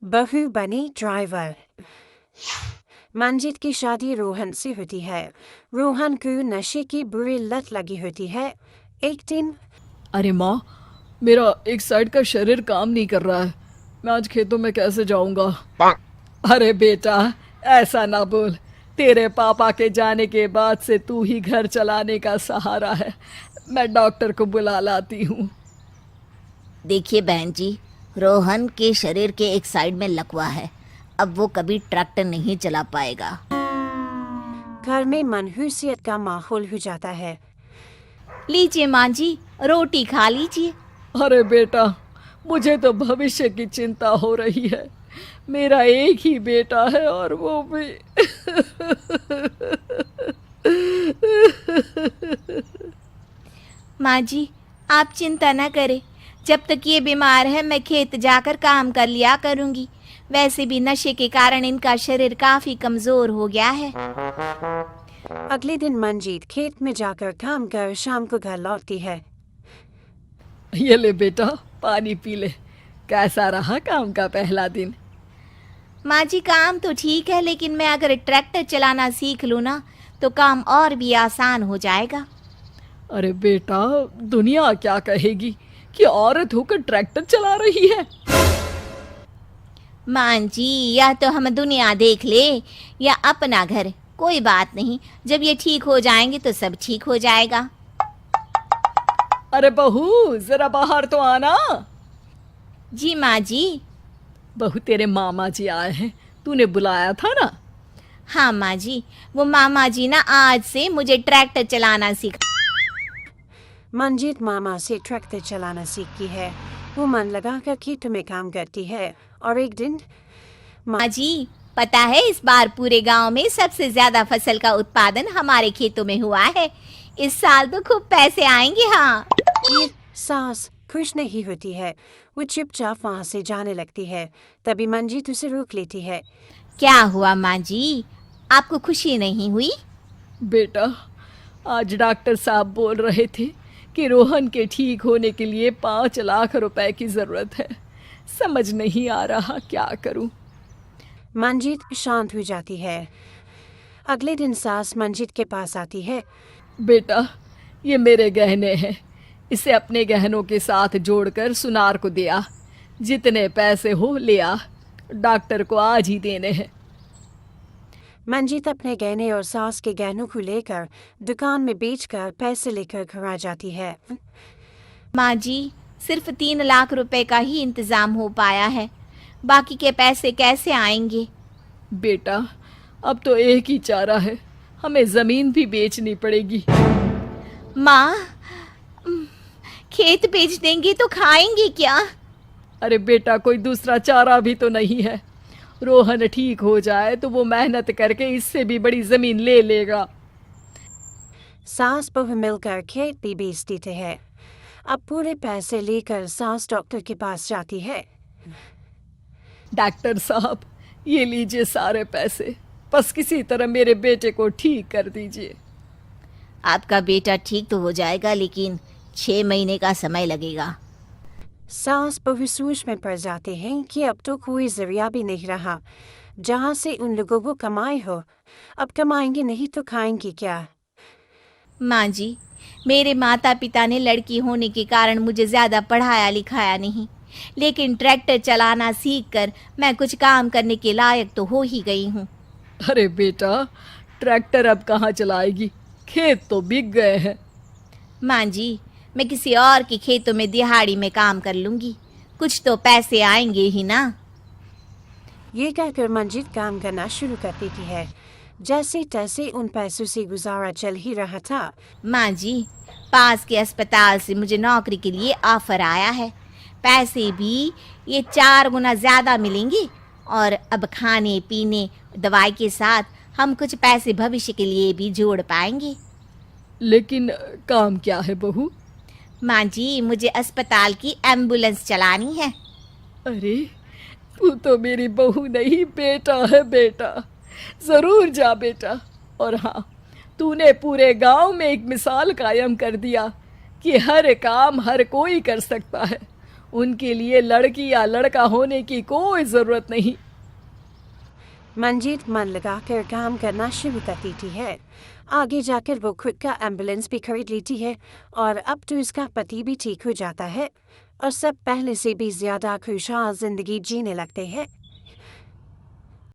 बहू बनी ड्राइवर। मंजीत की शादी रोहन से होती है। रोहन को नशे की बुरी लत लगी होती है। एक दिन अरे माँ, मेरा एक साइड का शरीर काम नहीं कर रहा है। मैं आज खेतों में कैसे जाऊंगा? अरे बेटा, ऐसा ना बोल। तेरे पापा के जाने के बाद से तू ही घर चलाने का सहारा है। मैं डॉक्टर को बुला लाती हूँ। देखिए बहन जी, रोहन के शरीर के एक साइड में लकवा है। अब वो कभी ट्रैक्टर नहीं चला पाएगा। घर में मनहूसियत का माहौल हो जाता है। लीजिए माँ जी, रोटी खा लीजिए। अरे बेटा, मुझे तो भविष्य की चिंता हो रही है। मेरा एक ही बेटा है और वो भी माँ जी, आप चिंता न करें। जब तक ये बीमार है मैं खेत जाकर काम कर लिया करूँगी। वैसे भी नशे के कारण इनका शरीर काफ़ी कमज़ोर हो गया है। अगले दिन मंजीत खेत में जाकर काम कर शाम को घर लौटती है। ये ले बेटा, पानी पी ले। कैसा रहा काम का पहला दिन? माँ जी, काम तो ठीक है, लेकिन मैं अगर ट्रैक्टर चलाना सीख लूँ ना तो काम और भी आसान हो जाएगा। अरे बेटा, दुनिया क्या कहेगी कि औरत होकर ट्रैक्टर चला रही है। माँ जी, या तो हम दुनिया देख ले या अपना घर, कोई बात नहीं। जब ये ठीक हो जाएंगे तो सब ठीक हो जाएगा। अरे बहू, जरा बाहर तो आना। जी माँ जी। बहू, तेरे मामा जी आए हैं, तूने बुलाया था ना? हाँ माँ जी, वो मामा जी ना आज से मुझे ट्रैक्टर चलाना सिखा। मंजीत मामा से ट्रैक्टर चलाना सीखती है। वो मन लगाकर खेतों में काम करती है और एक दिन माँ जी, पता है इस बार पूरे गांव में सबसे ज्यादा फसल का उत्पादन हमारे खेतों में हुआ है। इस साल तो खूब पैसे आएंगे। हाँ। ये सास खुश नहीं होती है। वो चुपचाप वहाँ से जाने लगती है। तभी मंजीत उसे रोक लेती है। क्या हुआ माँ जी, आपको खुशी नहीं हुई? बेटा, आज डॉक्टर साहब बोल रहे थे कि रोहन के ठीक होने के लिए 5 लाख रुपए की ज़रूरत है। समझ नहीं आ रहा क्या करूं। मंजीत शांत हो जाती है। अगले दिन सास मंजीत के पास आती है। बेटा, ये मेरे गहने हैं। इसे अपने गहनों के साथ जोड़कर सुनार को दिया। जितने पैसे हो ले आ, डॉक्टर को आज ही देने हैं। मंजीत अपने गहने और सास के गहनों को लेकर दुकान में बेचकर पैसे लेकर घर आ जाती है। माँ जी, सिर्फ 3 लाख रुपए का ही इंतजाम हो पाया है। बाकी के पैसे कैसे आएंगे? बेटा, अब तो एक ही चारा है, हमें ज़मीन भी बेचनी पड़ेगी। माँ, खेत बेच देंगे तो खाएंगे क्या? अरे बेटा, कोई दूसरा चारा भी तो नहीं है। रोहन ठीक हो जाए तो वो मेहनत करके इससे भी बड़ी ज़मीन ले लेगा। सास बहू मिलकर खेत भी बेच देते हैं। अब पूरे पैसे लेकर सास डॉक्टर के पास जाती है। डॉक्टर साहब, ये लीजिए सारे पैसे। बस किसी तरह मेरे बेटे को ठीक कर दीजिए। आपका बेटा ठीक तो हो जाएगा, लेकिन 6 महीने का समय लगेगा। सास बहू सोच में पड़ जाते हैं कि अब तो कोई जरिया भी नहीं रहा जहाँ से उन लोगों को कमाई हो। अब कमाएंगे नहीं तो खाएंगे क्या? माँ जी, मेरे माता पिता ने लड़की होने के कारण मुझे ज़्यादा पढ़ाया लिखाया नहीं, लेकिन ट्रैक्टर चलाना सीखकर मैं कुछ काम करने के लायक तो हो ही गई हूँ। अरे बेटा, ट्रैक्टर अब कहाँ चलाएगी? खेत तो बिक गए हैं। माँ जी, मैं किसी और के खेतों में दिहाड़ी में काम कर लूँगी, कुछ तो पैसे आएंगे ही ना। ये कहकर मंजीत काम करना शुरू कर देती है। जैसे तैसे उन पैसों से गुजारा चल ही रहा था। माँ जी, पास के अस्पताल से मुझे नौकरी के लिए ऑफर आया है। पैसे भी ये 4 गुना ज़्यादा मिलेंगे और अब खाने पीने दवाई के साथ हम कुछ पैसे भविष्य के लिए भी जोड़ पाएंगे। लेकिन काम क्या है बहू? माँ जी, मुझे अस्पताल की एम्बुलेंस चलानी है। अरे, तू तो मेरी बहू नहीं, बेटा है बेटा। ज़रूर जा बेटा। और हाँ, तूने पूरे गांव में एक मिसाल कायम कर दिया कि हर काम हर कोई कर सकता है। उनके लिए लड़की या लड़का होने की कोई ज़रूरत नहीं। मंजीत मन लगाकर काम करना शुरू कर देती है। आगे जाकर वो खुद का एम्बुलेंस भी खरीद लेती है और अब तो उसका पति भी ठीक हो जाता है और सब पहले से भी ज्यादा खुशहाल जिंदगी जीने लगते हैं।